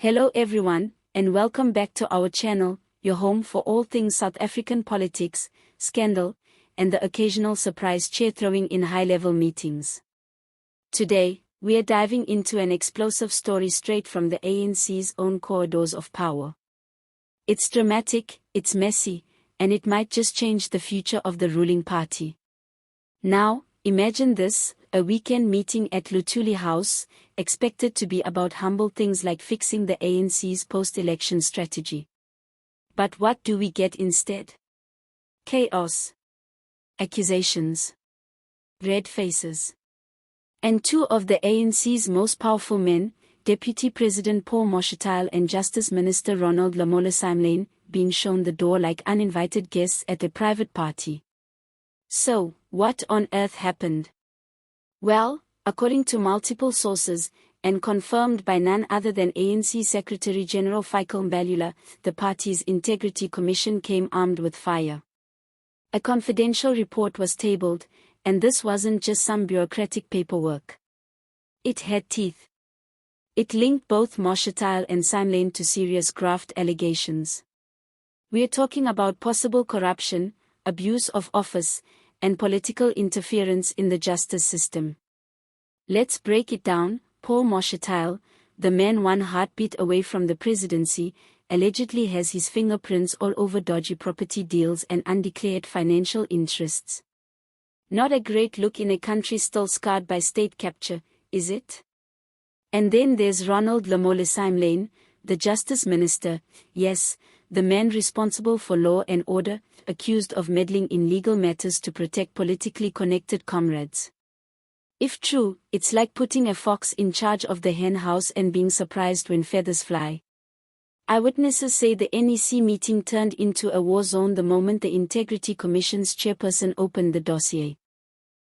Hello everyone, and welcome back to our channel, your home for all things South African politics, scandal, and the occasional surprise chair-throwing in high-level meetings. Today, we are diving into an explosive story straight from the ANC's own corridors of power. It's dramatic, it's messy, and it might just change the future of the ruling party. Now, imagine this, a weekend meeting at Luthuli House, expected to be about humble things like fixing the ANC's post-election strategy. But what do we get instead? Chaos. Accusations. Red faces. And two of the ANC's most powerful men, Deputy President Paul Mashatile and Justice Minister Ronald Lamola-Simelane, being shown the door like uninvited guests at a private party. So, what on earth happened? Well, according to multiple sources, and confirmed by none other than ANC Secretary General Fikile Mbalula, the party's Integrity Commission came armed with fire. A confidential report was tabled, and this wasn't just some bureaucratic paperwork. It had teeth. It linked both Mashatile and Lamola to serious graft allegations. We're talking about possible corruption, abuse of office, and political interference in the justice system. Let's break it down. Paul Mashatile, the man one heartbeat away from the presidency, allegedly has his fingerprints all over dodgy property deals and undeclared financial interests. Not a great look in a country still scarred by state capture, is it? And then there's Ronald Lamola-Simelane, the Justice Minister, yes, the man responsible for law and order, accused of meddling in legal matters to protect politically connected comrades. If true, it's like putting a fox in charge of the hen house and being surprised when feathers fly. Eyewitnesses say the NEC meeting turned into a war zone the moment the Integrity Commission's chairperson opened the dossier.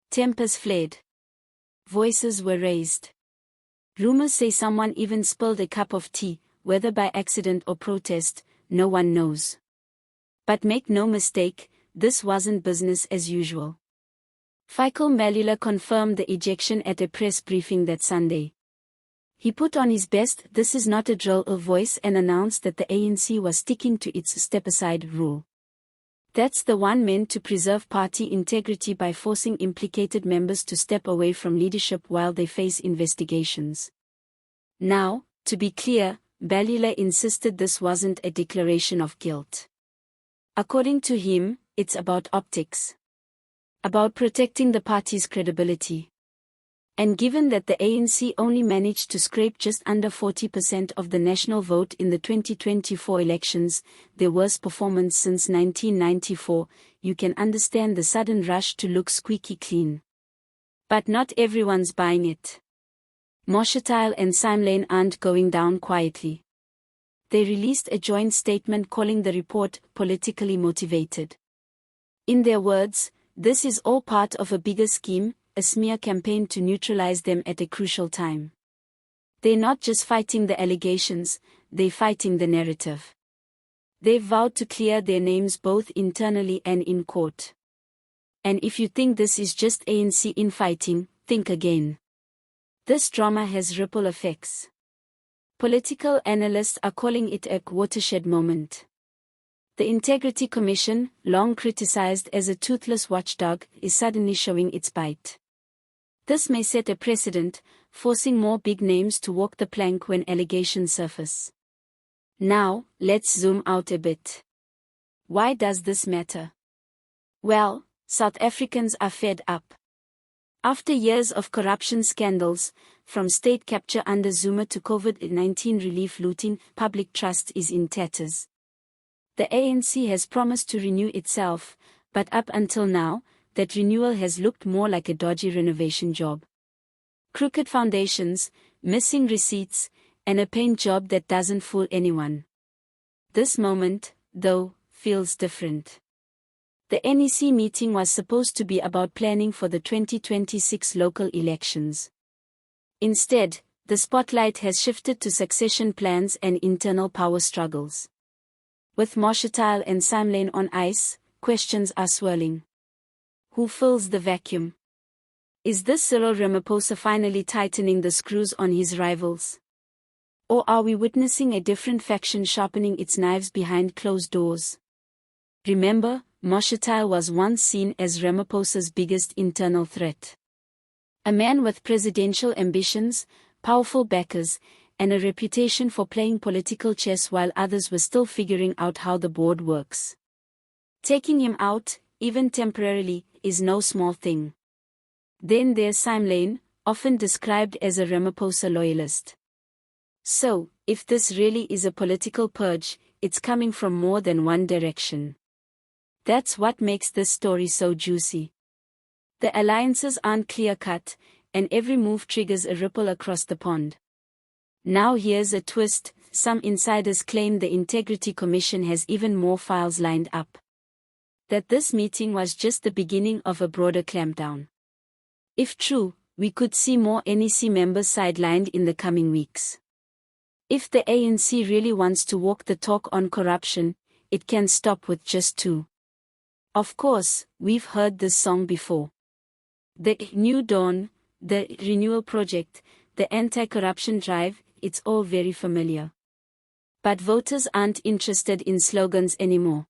Tempers flared. Voices were raised. Rumors say someone even spilled a cup of tea, whether by accident or protest, no one knows. But make no mistake, this wasn't business as usual. Fikile Mbalula confirmed the ejection at a press briefing that Sunday. He put on his best "this is not a drill" voice and announced that the ANC was sticking to its step-aside rule. That's the one meant to preserve party integrity by forcing implicated members to step away from leadership while they face investigations. Now, to be clear, Mbalula insisted this wasn't a declaration of guilt. According to him, it's about optics. About protecting the party's credibility. And given that the ANC only managed to scrape just under 40% of the national vote in the 2024 elections, their worst performance since 1994, you can understand the sudden rush to look squeaky clean. But not everyone's buying it. Mashatile and Lamola aren't going down quietly. They released a joint statement calling the report politically motivated. In their words, this is all part of a bigger scheme, a smear campaign to neutralize them at a crucial time. They're not just fighting the allegations, they're fighting the narrative. They've vowed to clear their names both internally and in court. And if you think this is just ANC infighting, think again. This drama has ripple effects. Political analysts are calling it a watershed moment. The Integrity Commission, long criticized as a toothless watchdog, is suddenly showing its bite. This may set a precedent, forcing more big names to walk the plank when allegations surface. Now, let's zoom out a bit. Why does this matter? Well, South Africans are fed up. After years of corruption scandals, from state capture under Zuma to COVID-19 relief looting, public trust is in tatters. The ANC has promised to renew itself, but up until now, that renewal has looked more like a dodgy renovation job. Crooked foundations, missing receipts, and a paint job that doesn't fool anyone. This moment, though, feels different. The NEC meeting was supposed to be about planning for the 2026 local elections. Instead, the spotlight has shifted to succession plans and internal power struggles. With Mashatile and Lamola on ice, questions are swirling. Who fills the vacuum? Is this Cyril Ramaphosa finally tightening the screws on his rivals? Or are we witnessing a different faction sharpening its knives behind closed doors? Remember, Mashatile was once seen as Ramaphosa's biggest internal threat. A man with presidential ambitions, powerful backers, and a reputation for playing political chess while others were still figuring out how the board works. Taking him out, even temporarily, is no small thing. Then there's Simelane, often described as a Ramaphosa loyalist. So, if this really is a political purge, it's coming from more than one direction. That's what makes this story so juicy. The alliances aren't clear-cut, and every move triggers a ripple across the pond. Now here's a twist: some insiders claim the Integrity Commission has even more files lined up. That this meeting was just the beginning of a broader clampdown. If true, we could see more NEC members sidelined in the coming weeks. If the ANC really wants to walk the talk on corruption, it can stop with just two. Of course, we've heard this song before. The New Dawn, the Renewal Project, the Anti-Corruption Drive, it's all very familiar. But voters aren't interested in slogans anymore.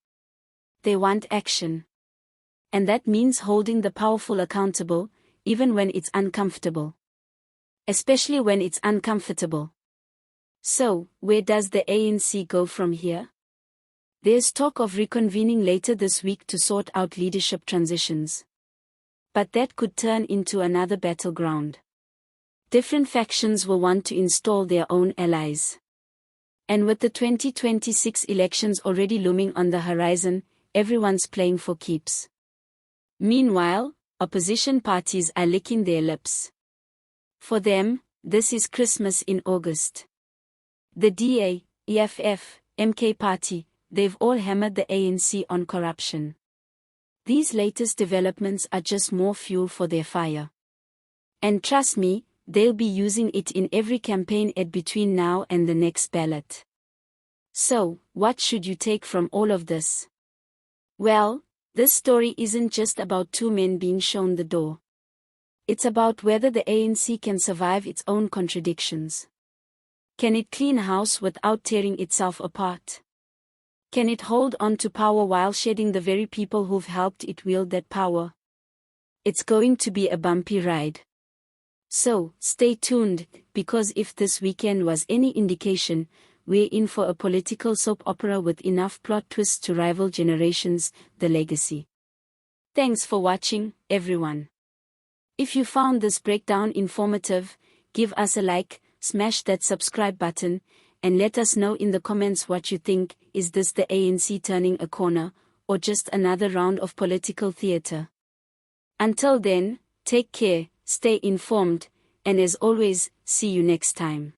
They want action. And that means holding the powerful accountable, even when it's uncomfortable. Especially when it's uncomfortable. So, where does the ANC go from here? There's talk of reconvening later this week to sort out leadership transitions. But that could turn into another battleground. Different factions will want to install their own allies. And with the 2026 elections already looming on the horizon, everyone's playing for keeps. Meanwhile, opposition parties are licking their lips. For them, this is Christmas in August. The DA, EFF, MK Party, they've all hammered the ANC on corruption. These latest developments are just more fuel for their fire. And trust me, they'll be using it in every campaign ad between now and the next ballot. So, what should you take from all of this? Well, this story isn't just about two men being shown the door. It's about whether the ANC can survive its own contradictions. Can it clean house without tearing itself apart? Can it hold on to power while shedding the very people who've helped it wield that power? It's going to be a bumpy ride. So, stay tuned, because if this weekend was any indication, we're in for a political soap opera with enough plot twists to rival Generations, The Legacy. Thanks for watching, everyone. If you found this breakdown informative, give us a like, smash that subscribe button, and let us know in the comments what you think. Is this the ANC turning a corner, or just another round of political theater? Until then, take care, stay informed, and as always, see you next time.